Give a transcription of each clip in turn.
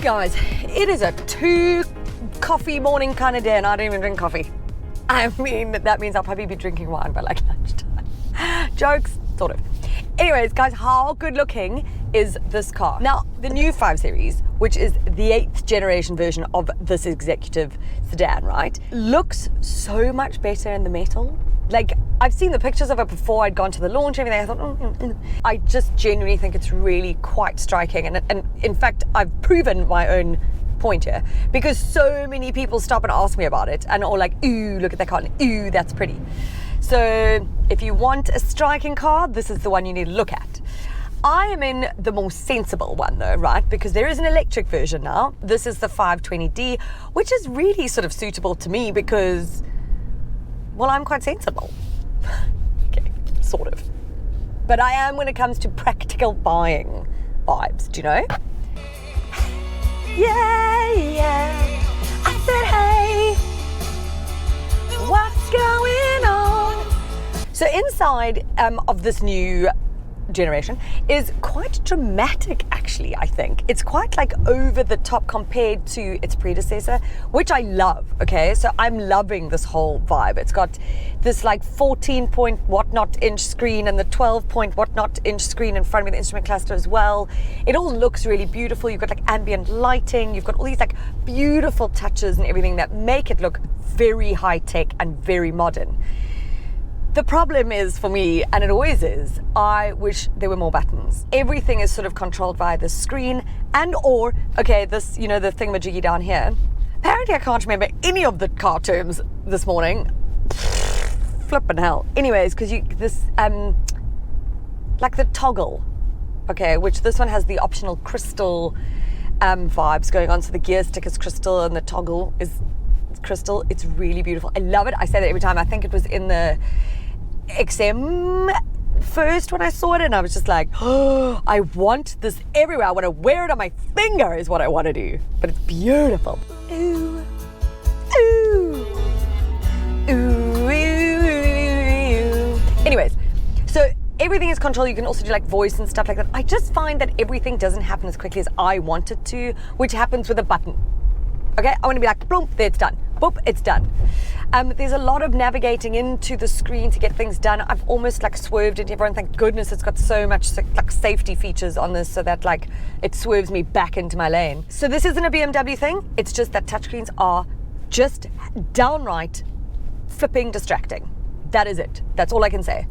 guys, it is a 2 coffee morning kind of day and I don't even drink coffee. I mean, that means I'll probably be drinking wine by like lunchtime. Jokes, sort of. Anyways, guys, how good looking is this car? Now, the new 5 Series, which is the 8th generation version of this executive sedan, right, looks so much better in the metal. Like, I've seen the pictures of it before I'd gone to the launch and everything. I thought, I just genuinely think it's really quite striking. And in fact, I've proven my own point here because so many people stop and ask me about it and all like, ooh, look at that car, and ooh, that's pretty. So if you want a striking car, this is the one you need to look at. I am in the more sensible one though, right? Because there is an electric version now. This is the 520D, which is really sort of suitable to me because, well, I'm quite sensible. Okay, sort of. But I am when it comes to practical buying vibes, do you know? Yeah. I said, hey, what's going on? So inside of this new generation is quite dramatic, actually. I think it's quite like over the top compared to its predecessor, which I love. Okay, so I'm loving this whole vibe. It's got this like 14 point whatnot inch screen and the 12 point whatnot inch screen in front of the instrument cluster as well. It all looks really beautiful. You've got like ambient lighting, you've got all these like beautiful touches and everything that make it look very high tech and very modern. The problem is for me, and it always is, I wish there were more buttons. Everything is sort of controlled via the screen okay, this, you know, the thingamajiggy down here. Apparently I can't remember any of the car terms this morning. Flippin' hell. Anyways, because like the toggle, okay, which this one has the optional crystal vibes going on. So the gear stick is crystal and the toggle is crystal. It's really beautiful. I love it. I say that every time. I think it was in the XM first when I saw it and I was just like, oh, I want this everywhere. I want to wear it on my finger is what I want to do. But it's beautiful. Ooh. Ooh. Ooh. Ooh. Ooh. Anyways, so everything is controlled. You can also do like voice and stuff like that. I just find that everything doesn't happen as quickly as I want it to, which happens with a button. Okay, I want to be like, boom, there, it's done. Boop, it's done. There's a lot of navigating into the screen to get things done. I've almost like swerved into everyone. Thank goodness it's got so much like safety features on this so that like it swerves me back into my lane. So this isn't a BMW thing. It's just that touchscreens are just downright flipping distracting. That is it. That's all I can say.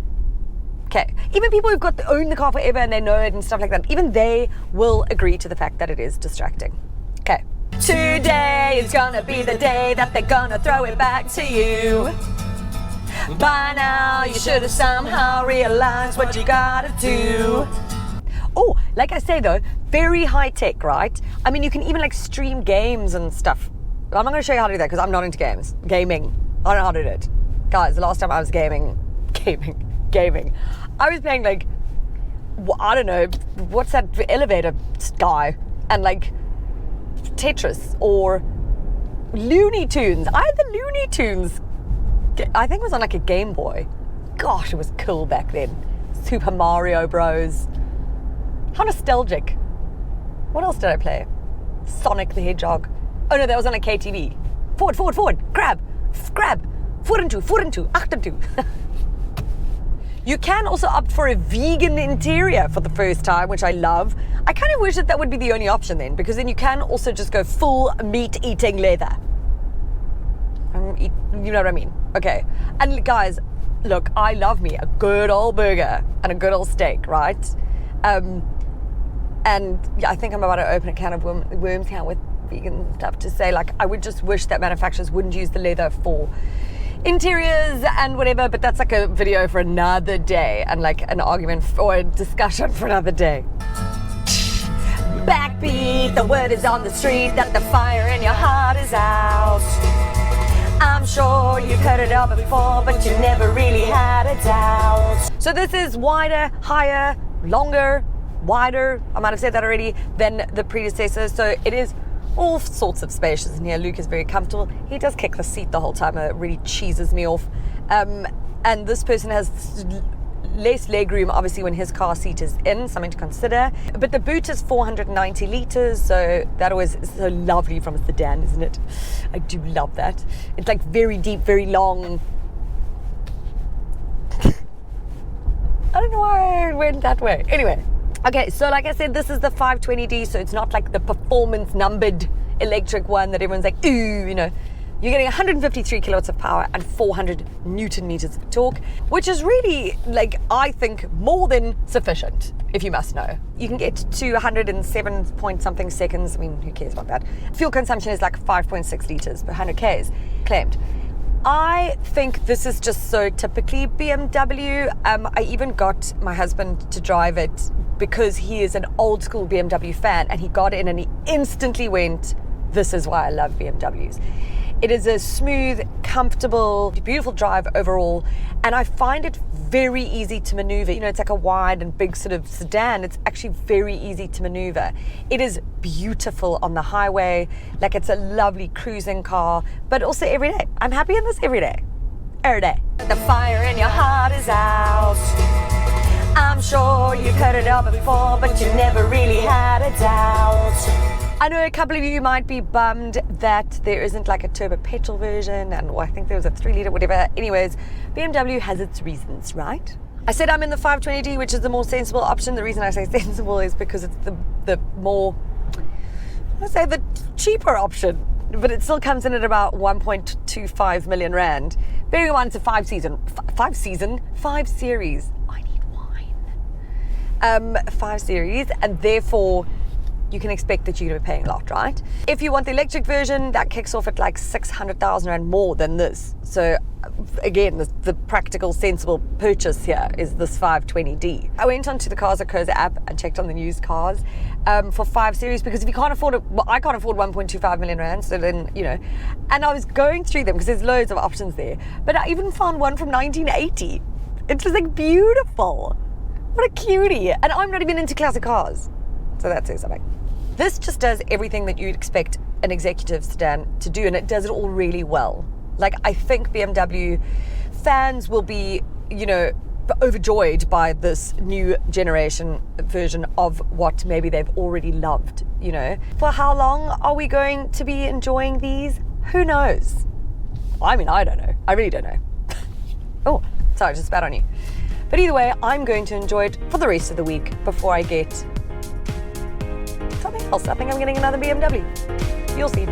Okay. Even people who've owned the car forever and they know it and stuff like that, even they will agree to the fact that it is distracting. Okay. Today is gonna be the day that they're gonna throw it back to you. By now you should have somehow realized what you gotta do. Oh, like I say though, very high tech, right? I mean, you can even like stream games and stuff. I'm not gonna show you how to do that because I'm not into gaming. I don't know how to do it. Guys, the last time I was gaming, I was playing like, I don't know, what's that elevator guy? And like, Tetris or Looney Tunes. I had the Looney Tunes. I think it was on like a Game Boy. Gosh, it was cool back then. Super Mario Bros. How nostalgic. What else did I play? Sonic the Hedgehog. Oh no, that was on a KTV. Forward. Grab. Voet en toe, achter toe. You can also opt for a vegan interior for the first time, which I love. I kind of wish that would be the only option then, because then you can also just go full meat-eating leather. You know what I mean? Okay. And guys, look, I love me a good old burger and a good old steak, right? And yeah, I think I'm about to open a can of worms here with vegan stuff to say, like, I would just wish that manufacturers wouldn't use the leather for interiors and whatever, but that's like a video for another day and like an argument or a discussion for another day. Backbeat, the word is on the street that the fire in your heart is out. I'm sure you've heard it all before, but you never really had a doubt. So this is wider, higher, longer, wider, I might have said that already, than the predecessor. So it is all sorts of spacious in here. Luke is very comfortable. He does kick the seat the whole time. It really cheeses me off. And this person has less legroom, obviously, when his car seat is in, something to consider. But the boot is 490 litres, so that always is so lovely from a sedan, isn't it? I do love that. It's like very deep, very long. I don't know why I went that way. Anyway, okay, so like I said, this is the 520D, so it's not like the performance numbered electric one that everyone's like, ooh, you know. You're getting 153 kilowatts of power and 400 Newton meters of torque, which is really, like, I think more than sufficient, if you must know. You can get to 107 point something seconds. I mean, who cares about that? Fuel consumption is like 5.6 liters per 100 Ks claimed. I think this is just so typically BMW. I even got my husband to drive it because he is an old school BMW fan, and he got in and he instantly went, this is why I love BMWs. It is a smooth, comfortable, beautiful drive overall, and I find it very easy to maneuver. You know, it's like a wide and big sort of sedan. It's actually very easy to maneuver. It is beautiful on the highway, like it's a lovely cruising car, but also every day. I'm happy in this every day. Every day. The fire in your heart is out. I'm sure you've heard it all before, but you never really had a doubt. I know a couple of you might be bummed that there isn't like a turbo petrol version, and I think there was a 3-litre, whatever. Anyways, BMW has its reasons, right? I said I'm in the 520D, which is the more sensible option. The reason I say sensible is because it's the more, let's say, the cheaper option, but it still comes in at about 1.25 million rand. Bearing in mind it's a 5 series. I need wine. 5 series, and therefore you can expect that you're going to be paying a lot, right? If you want the electric version, that kicks off at like 600,000 rand more than this. So again, the practical, sensible purchase here is this 520D. I went onto the Cars Cruise app and checked on the used cars for 5 Series, because if you can't afford it, well, I can't afford 1.25 million rand, so then, you know, and I was going through them because there's loads of options there. But I even found one from 1980. It's just like beautiful. What a cutie. And I'm not even into classic cars. So that says something. This just does everything that you'd expect an executive sedan to do, and it does it all really well. Like, I think BMW fans will be, you know, overjoyed by this new generation version of what maybe they've already loved, you know. For how long are we going to be enjoying these? Who knows? I mean, I don't know. I really don't know. Oh, sorry, I just spat on you. But either way, I'm going to enjoy it for the rest of the week before I get something else. I think I'm getting another BMW. You'll see.